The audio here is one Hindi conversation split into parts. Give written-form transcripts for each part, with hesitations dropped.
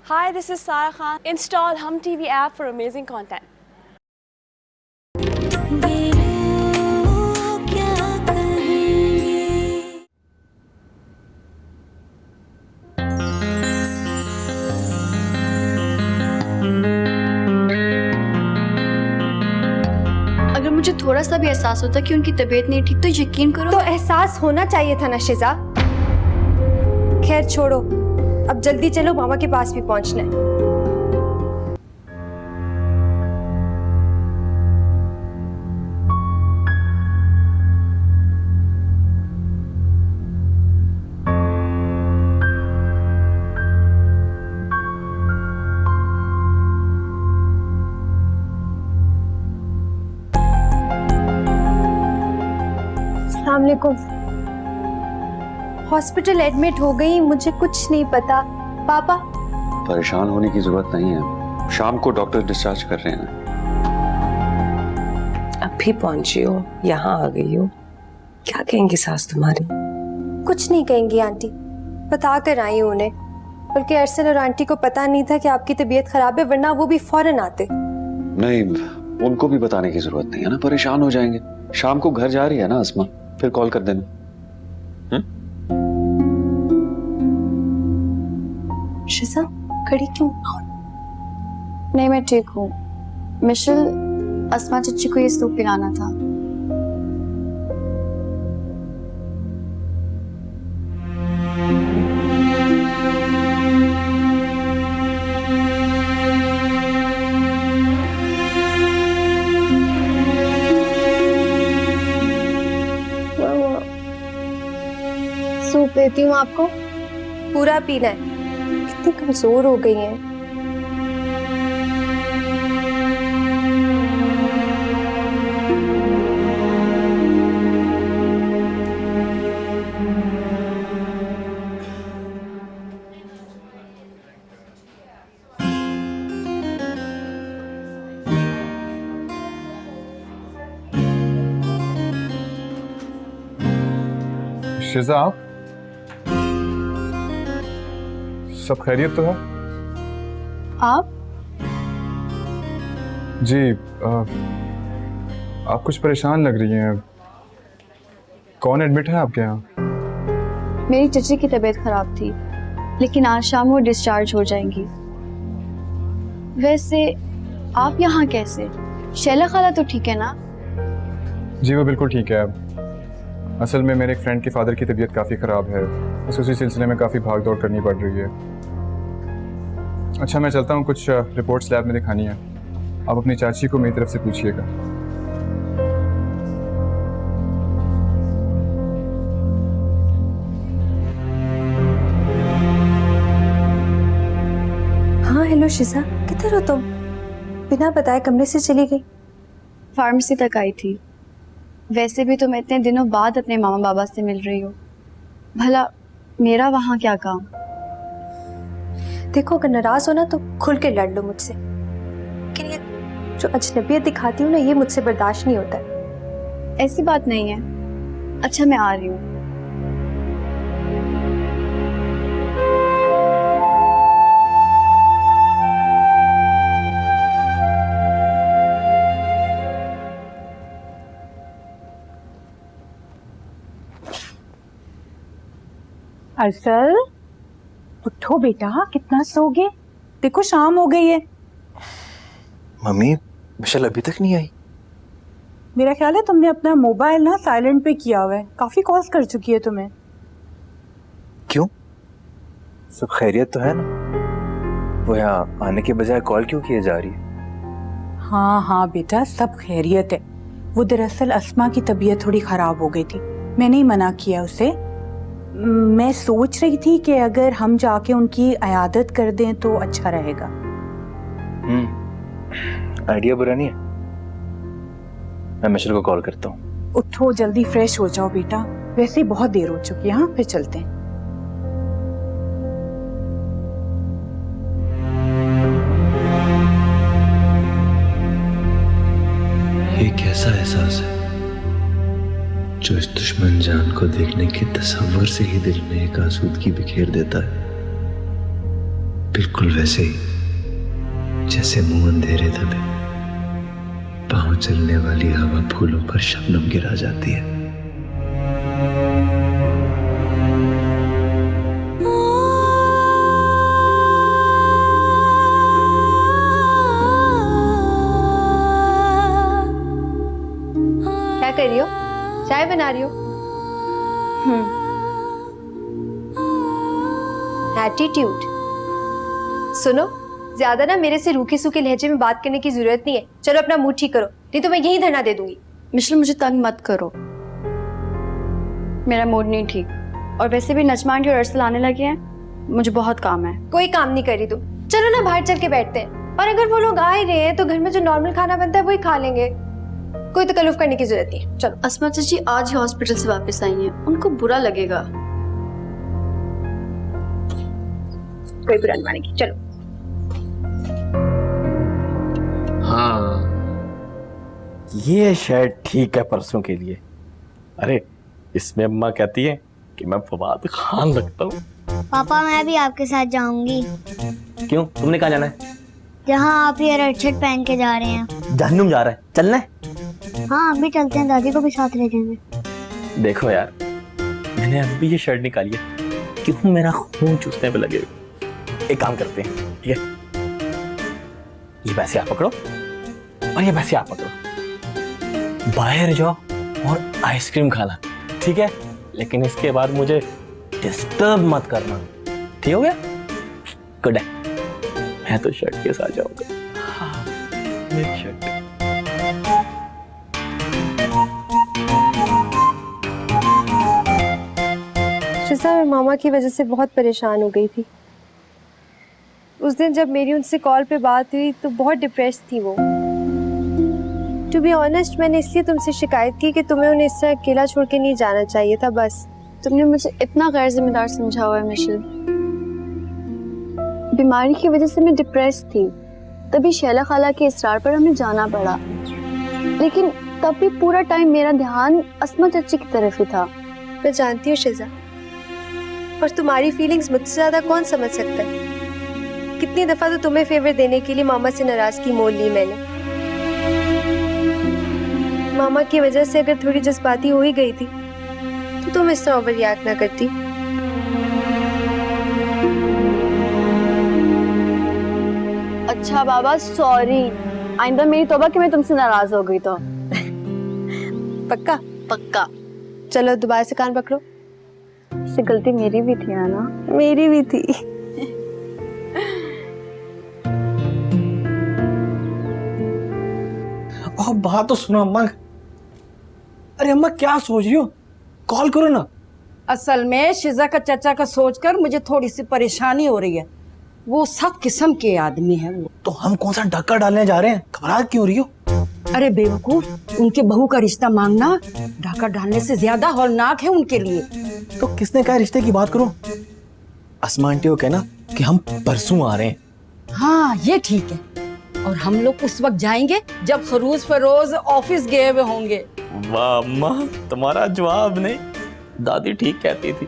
Hi, this is Sarah Khan. Install Hum TV app for amazing content. अगर मुझे थोड़ा सा भी एहसास होता कि उनकी तबीयत नहीं ठीक तो यकीन करो। तो एहसास होना चाहिए था ना शिजा। खैर छोड़ो, अब जल्दी चलो, मामा के पास भी पहुंचना है। अस्सलाम वालेकुम। हॉस्पिटल एडमिट हो गई, मुझे कुछ नहीं पता। पापा? परेशान होने की जरूरत नहीं है, शाम को डॉक्टर डिस्चार्ज कर रहे हैं। अभी पहुंची हो, यहाँ आ गई हो, क्या कहेंगी सास तुम्हारी? कुछ नहीं कहेंगी आंटी, बता कर आई हूँ उन्हें। बल्कि अरसल और आंटी को पता नहीं था कि आपकी तबीयत खराब है, वरना वो भी फौरन आते। नहीं, उनको भी बताने की जरूरत नहीं है ना, परेशान हो जाएंगे। शाम को घर जा रही है ना अस्मा, फिर कॉल कर देना। शिजा खड़ी क्यों? नहीं, मैं ठीक हूँ। मिशेल, अस्मा चच्ची को ये सूप पिलाना था। सूप देती हूँ आपको। पूरा पीना है, कितनी कमजोर हो गई हैं। शिजा, आप सब खैरियत तो है? आप? जी, आप कुछ परेशान लग रही हैं। कौन एडमिट है आपके यहाँ? मेरी चच्ची की तबीयत खराब थी, लेकिन आज शाम वो डिस्चार्ज हो जाएंगी। वैसे आप यहाँ कैसे? शैला खाला तो ठीक है ना? जी, वो बिल्कुल ठीक है। असल में मेरे एक फ्रेंड के फादर की तबीयत काफ़ी ख़राब है, बस उसी सिलसिले में काफ़ी भाग दौड़ करनी पड़ रही है। अच्छा, मैं चलता हूँ, कुछ रिपोर्ट्स लैब में दिखानी है। आप अपनी चाची को मेरी तरफ से पूछिएगा। हाँ हेलो शिजा, किधर हो तुम? बिना बताए कमरे से चली गई। फार्मेसी तक आई थी। वैसे भी तो मैं इतने दिनों बाद अपने मामा बाबा से मिल रही हूँ। भला मेरा वहाँ क्या काम? देखो, अगर नाराज हो ना तो खुल के लड़ लो मुझसे, लेकिन ये जो अजनबियत दिखाती हूँ ना, ये मुझसे बर्दाश्त नहीं होता है। ऐसी बात नहीं है। अच्छा, मैं आ रही हूँ। अरसल, उठो बेटा, कितना सोगे? देखो शाम हो गई है। मम्मी, मिशेल अभी तक नहीं आई। मेरा ख्याल है तुमने अपना मोबाइल ना साइलेंट पे किया हुआ है, काफी कॉल्स कर चुकी है तुम्हें। क्यों? सब खैरियत तो है ना? वो यहाँ आने के बजाय कॉल क्यों किए जा रही है? हाँ हाँ बेटा, सब खैरियत है। वो दरअसल अस्मा की तबीयत थोड़ी खराब हो गई थी, मैंने ही मना किया उसे। मैं सोच रही थी कि अगर हम जाके उनकी इयादत कर दें तो अच्छा रहेगा। आइडिया बुरा नहीं है। मैं मिशेल को कॉल करता हूँ। उठो, जल्दी फ्रेश हो जाओ बेटा, वैसे ही बहुत देर हो चुकी है। हाँ, फिर चलते हैं। ये कैसा एहसास है जो इस दुश्मन जान को देखने के तसव्वुर से ही दिल में एक आसूदगी बिखेर देता है। बिल्कुल वैसे ही जैसे मुंह अंधेरे दबे, पांव चलने वाली हवा फूलों पर शबनम गिरा जाती है। क्या कर रही हो? चाय बना रही हो? एटीट्यूड। सुनो, ज्यादा ना मेरे से रूखे सूखे लहजे में बात करने की जरूरत नहीं है। चलो अपना मूड ठीक करो, नहीं तो मैं यही धरना दे दूंगी। मिशेल, मुझे तंग मत करो, मेरा मूड नहीं ठीक। और वैसे भी नजमा आंटी और अरसल आने लगे हैं, मुझे बहुत काम है। कोई काम नहीं कर रही तुम। चलो ना बाहर चल के बैठते हैं, और अगर वो लोग आ ही रहे हैं तो घर में जो नॉर्मल खाना बनता है वही खा लेंगे। कोई तकल्लुफ करने की जरूरत नहीं। चलो। अस्मा चाची आज ही हॉस्पिटल से वापस आई हैं, उनको बुरा लगेगा। कोई बुरा नहीं मानेगी। चलो। हाँ, ये शर्ट ठीक है परसों के लिए। अरे इसमें अम्मा कहती है कि मैं फवाद खान लगता हूँ। पापा मैं भी आपके साथ जाऊंगी। क्यों, तुमने कहाँ जाना है? जहाँ आप ये रेड शर्ट पहन के जा रहे हैं। जहन्नुम जा रहा है, चलना है? हाँ अभी चलते हैं, दादी को भी साथ ले जाएंगे। देखो यार, मैंने अभी ये शर्ट निकाली है, क्यों मेरा खून चूसने पे लगे। एक काम करते हैं, ठीक है? ये पैसे आप पकड़ो और ये पैसे आप पकड़ो, बाहर जाओ और आइसक्रीम खाना, ठीक है? लेकिन इसके बाद मुझे डिस्टर्ब मत करना, ठीक हो गया? गुड है। मैं तो शर्ट के साथ जाऊंगा। हाँ, मेरी शर्ट। शिजा, मैं मामा की वजह से बहुत परेशान हो गई थी। उस दिन जब मेरी उनसे कॉल पे बात हुई तो बहुत डिप्रेस थी वो। टू बी ऑनेस्ट, मैंने इसलिए तुमसे शिकायत की कि तुम्हें उन्हें इस तरह अकेला छोड़ के नहीं जाना चाहिए था। बस तुमने मुझे इतना गैर जिम्मेदार समझा हुआ है मिशेल। बीमारी की वजह से मैं डिप्रेस थी, तभी शैला खाला के इसरार पर हमें जाना पड़ा। लेकिन तब भी पूरा टाइम मेरा ध्यान अस्मा चाची की तरफ ही था। मैं जानती हूँ शिजा, और तुम्हारी फीलिंग्स मुझसे ज्यादा कौन समझ सकता है। कितनी दफा तो तुम्हें फेवर देने के लिए मामा से नाराजगी मोल ली मैंने। मामा की वजह से अगर थोड़ी जज्बाती हो ही गई थी तो तुम इस तरह ओवर रिएक्ट ना करती। अच्छा बाबा, सॉरी, आइंदा मेरी तौबा कि मैं तुमसे नाराज हो गई तो। पक्का? पक्का। चलो दोबारा से कान पकड़ो। इससे गलती मेरी भी थी ना? मेरी भी थी। और बात तो सुनो अम्मा। अरे अम्मा क्या सोच रही हो, कॉल करो ना। असल में शिजा का चाचा का सोचकर मुझे थोड़ी सी परेशानी हो रही है। वो सब किस्म के आदमी है वो। तो हम कौन सा धक्का डालने जा रहे हैं, घबराहट क्यों रही हो? अरे बेवकूफ, उनके बहू का रिश्ता मांगना डाका डालने से ज्यादा हौलनाक है उनके लिए। तो किसने कहा रिश्ते की बात करो? अस्मा आंटी को कहना कि हम परसों आ रहे हैं। हाँ ये ठीक है, और हम लोग उस वक्त जाएंगे जब खरूज फरोज ऑफिस गए हुए होंगे। वाह अम्मा, तुम्हारा जवाब नहीं, दादी ठीक कहती थी।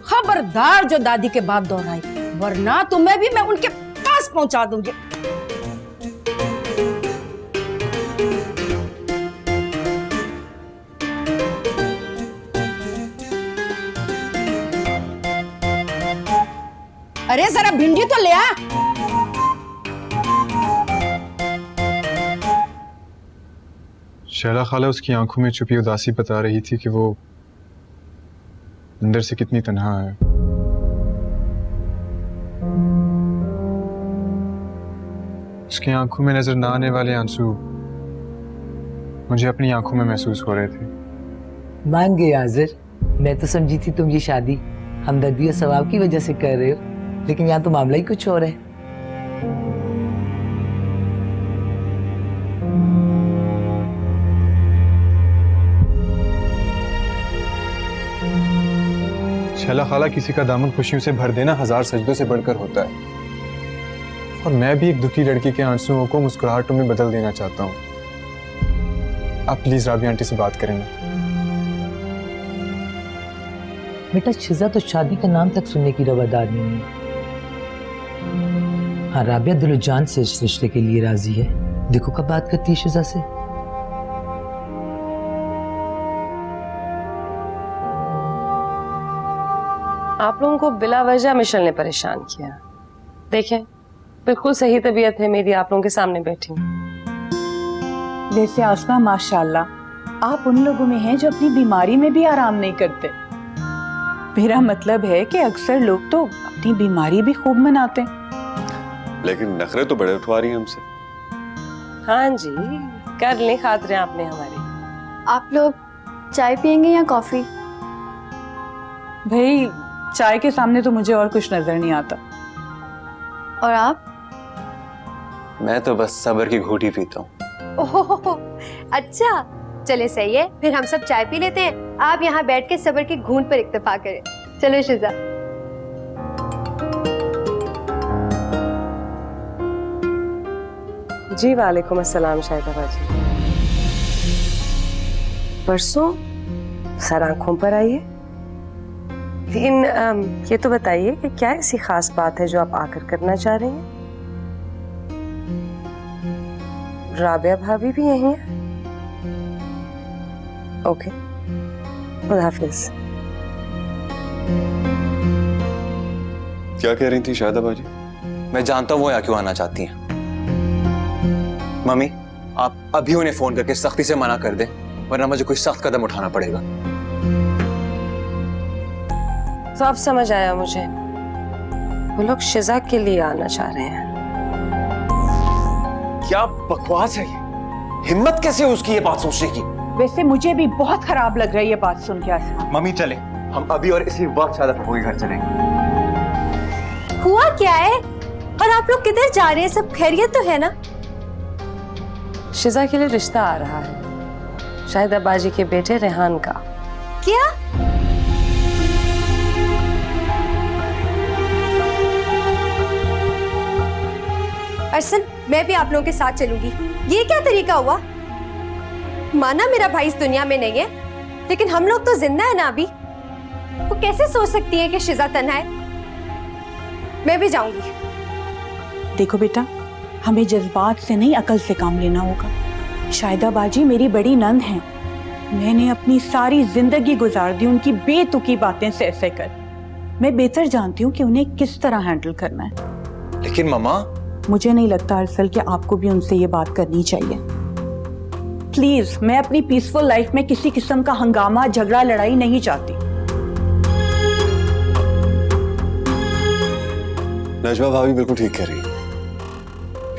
खबरदार जो दादी के बात दोहराई, वरना तुम्हें भी मैं उनके पास पहुंचा दूंगी। अरे जरा भिंडी तो ले आ। शैला खाला उसकी आंखों में छुपी उदासी बता रही थी कि वो अंदर से कितनी तन्हा है। उसकी आंखों में नजर ना आने वाले आंसू मुझे अपनी आंखों में महसूस हो रहे थे। मान गए आजिर, मैं तो समझी थी तुम ये शादी हमदर्दी और सवाब की वजह से कर रहे हो, लेकिन यहाँ तो मामला ही कुछ और है। शैला खाला, किसी का दामन खुशियों से भर देना 1000 सजदों से बढ़कर होता है, और मैं भी एक दुखी लड़की के आंसुओं को मुस्कुराहटों में बदल देना चाहता हूँ। आप प्लीज राबिया आंटी से बात करेंगे। बेटा शिजा तो शादी का नाम तक सुनने की रवादार नहीं है। हाँ, राबिया दिलो जान से इस रिश्ते के लिए राजी है। देखो कब बात करती है शिजा से। आप लोगों को बिला वजह मिशेल ने परेशान किया। देखें, बिल्कुल सही तबीयत है मेरी, आप लोगों के सामने बैठी हूँ। वैसे आसमा माशाल्लाह, आप उन लोगों में हैं जो अपनी बीमारी में भी आराम नहीं करते। मेरा मतलब है कि अक्सर लोग तो अपनी बीमारी भी खूब मनाते हैं। लेकिन नखरे तो बड़े उठवा रही हैं हमसे। हाँ जी, कर लें खातिरें आपने हमारी। आप लोग चाय पियेंगे या कॉफी? भाई चाय के सामने तो मुझे और कुछ नजर नहीं आता। और आप? मैं तो बस सब्र की घूंटी पीता हूँ। ओह अच्छा, चले सही है, फिर हम सब चाय पी लेते हैं। आप यहाँ बैठ के सब्र की घूंट पर इक्तफा करें। चलो शिजा। जी वालेकुम अस्सलाम शाहिदा बाजी। परसों सर आंखों पर आई है, लेकिन ये तो बताइए कि क्या ऐसी खास बात है जो आप आकर करना चाह रही हैं? राबिया भाभी भी यहीं है? ओके, खुदा हाफिज। क्या कह रही थी शाहिदा बाजी? मैं जानता हूँ वो यहाँ क्यों आना चाहती हैं। मम्मी, आप अभी उन्हें फोन करके सख्ती से मना कर दें, वरना मुझे कोई सख्त कदम उठाना पड़ेगा। तो अब समझ आया मुझे, वो लोग शिजा के लिए आना चाह रहे हैं। क्या बकवास है ये? हिम्मत कैसे है उसकी ये बात सोचने की? वैसे मुझे भी बहुत खराब लग रही है बात सुन के आसमा। मम्मी चले, हम अभी और इसी वक्त शायद पप्पू के घर चलेंगे। हुआ क्या है और आप लोग किधर जा रहे हैं? सब खैरियत तो है ना? शिजा के लिए रिश्ता आ रहा है, शाहिदा बाजी के बेटे रेहान का। क्या? अरसन, मैं भी आप लोगों के साथ चलूंगी। ये क्या तरीका हुआ? माना मेरा भाई इस दुनिया में नहीं है, लेकिन हम लोग तो जिंदा है ना अभी। वो कैसे सोच सकती है कि शिजा तन्हा है? मैं भी जाऊंगी। देखो बेटा, हमें जज्बात से नहीं अकल से काम लेना होगा। शाहिदा बाजी मेरी बड़ी नंद हैं। मैंने अपनी सारी जिंदगी गुजार दी उनकी बेतुकी बातें से ऐसे कर। मैं बेहतर जानती हूँ कि उन्हें किस तरह हैंडल करना है। लेकिन मम्मा, मुझे नहीं लगता अरसल कि आपको भी उनसे ये बात करनी चाहिए। प्लीज, मैं अपनी पीसफुल लाइफ में किसी किस्म का हंगामा, झगड़ा, लड़ाई नहीं चाहती। नजमा भाभी बिल्कुल ठीक कह रही है।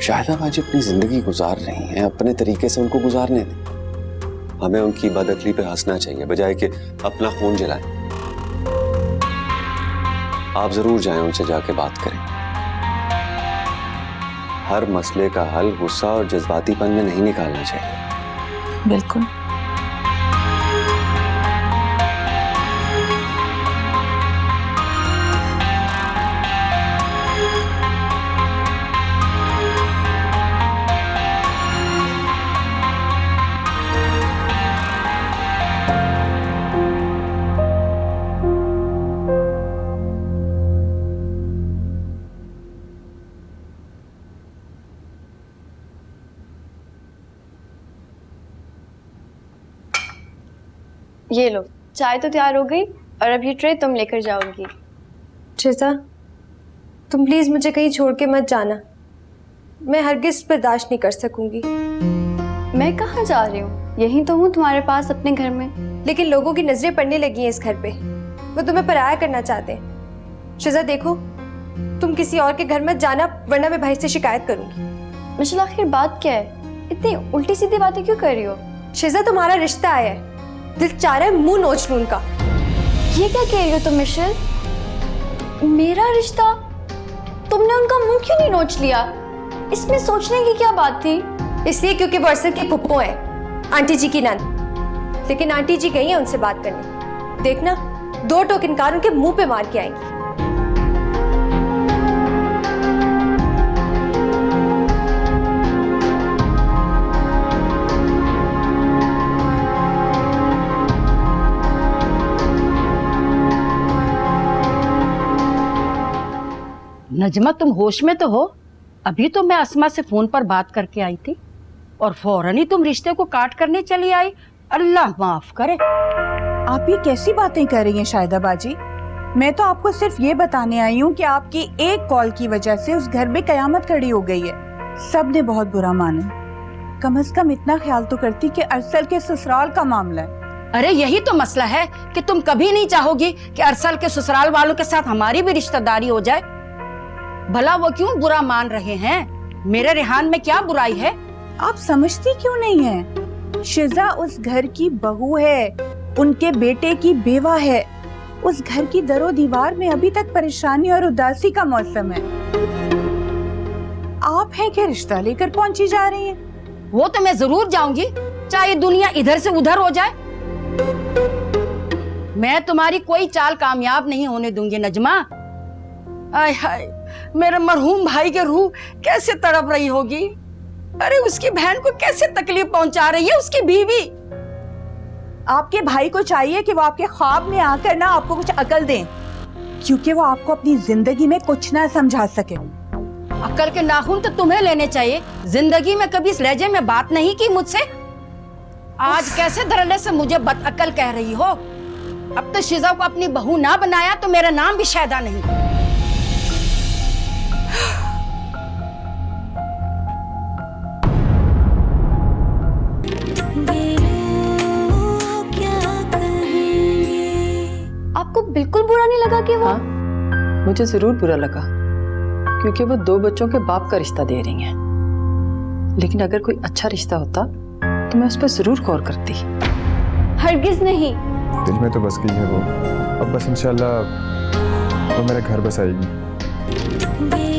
शाहिदा बाजी अपनी जिंदगी गुजार रही हैं, अपने तरीके से उनको गुजारने दें। हमें उनकी बदअक्ली पे हंसना चाहिए बजाय कि अपना खून जलाएं। आप जरूर जाएं, उनसे जाके बात करें। हर मसले का हल गुस्सा और जज्बातीपन में नहीं निकालना चाहिए। बिल्कुल। ये लो, चाय तो तैयार हो गई और अब ये ट्रे तुम लेकर जाओगी। शिजा, तुम प्लीज मुझे कहीं छोड़ के मत जाना। मैं हरगिज बर्दाश्त नहीं कर सकूंगी। मैं कहाँ जा रही हूँ? यहीं तो हूँ तुम्हारे पास, अपने घर में। लेकिन लोगों की नजरें पड़ने लगी हैं इस घर पे। वो तुम्हें पराया करना चाहते हैं। शिजा देखो, तुम किसी और के घर मत जाना, वरना मैं भाई से शिकायत करूंगी। मिशेल, आखिर बात क्या है? इतनी उल्टी सीधी बातें क्यों कर रही हो? शिजा, तुम्हारा रिश्ता आया है, दिल चाह रहा है मुंह नोच लूं उनका। ये क्या कह रही हो तुम मिशेल? मेरा रिश्ता? तुमने उनका मुंह क्यों नहीं नोच लिया? इसमें सोचने की क्या बात थी? इसलिए क्योंकि वो अरसल की फुप्पो है, आंटी जी की नंद। लेकिन आंटी जी गई हैं उनसे बात करने। देखना, दो टोक इनकार उनके मुंह पे मार के आएंगी। नजमा, तुम होश में तो हो? अभी तो मैं अस्मा से फोन पर बात करके आई थी और फौरन ही तुम रिश्ते को काट करने चली आई। अल्लाह माफ करे। आप ये कैसी बातें कर रही हैं शाहिदा बाजी? मैं तो आपको सिर्फ ये बताने आई हूँ कि आपकी एक कॉल की वजह से उस घर में कयामत खड़ी हो गई है। सब ने बहुत बुरा माना। कम से कम इतना ख्याल तो करती कि अरसल के ससुराल का मामला है। अरे यही तो मसला है कि तुम कभी नहीं चाहोगी कि अरसल के ससुराल वालों के साथ हमारी भी रिश्तेदारी हो जाए। भला वो क्यों बुरा मान रहे हैं? मेरे रेहान में क्या बुराई है? आप समझती क्यों नहीं है? शिजा उस घर की बहू है, उनके बेटे की बेवा है। उस घर की दरो दीवार में अभी तक परेशानी और उदासी का मौसम है। आप हैं कि रिश्ता लेकर पहुंची जा रही हैं? वो तो मैं जरूर जाऊंगी, चाहे दुनिया इधर से उधर हो जाए। मैं तुम्हारी कोई चाल कामयाब नहीं होने दूंगी नजमा। आय हाय, मेरे मरहूम भाई की रूह कैसे तड़प रही होगी। अरे उसकी बहन को कैसे तकलीफ पहुंचा रही है उसकी बीवी। आपके भाई को चाहिए कि वो आपके ख्वाब में आकर ना आपको कुछ अकल दें, क्योंकि वो आपको अपनी जिंदगी में कुछ ना समझा सके। अकल के नाखून तो तुम्हें लेने चाहिए। जिंदगी में कभी इस लहजे में बात नहीं की मुझसे। आज कैसे धरने से मुझे बदअकल कह रही हो। अब तो शिजा को अपनी बहू ना बनाया तो मेरा नाम भी शायदा नहीं। आपको बिल्कुल बुरा नहीं लगा कि वो? हाँ, मुझे जरूर बुरा लगा, क्योंकि वो 2 बच्चों के बाप का रिश्ता दे रही हैं। लेकिन अगर कोई अच्छा रिश्ता होता तो मैं उस पर जरूर गौर करती। हरगिज नहीं। दिल में तो बस गई है वो, अब बस इंशाल्लाह वो मेरे घर बस आएगी।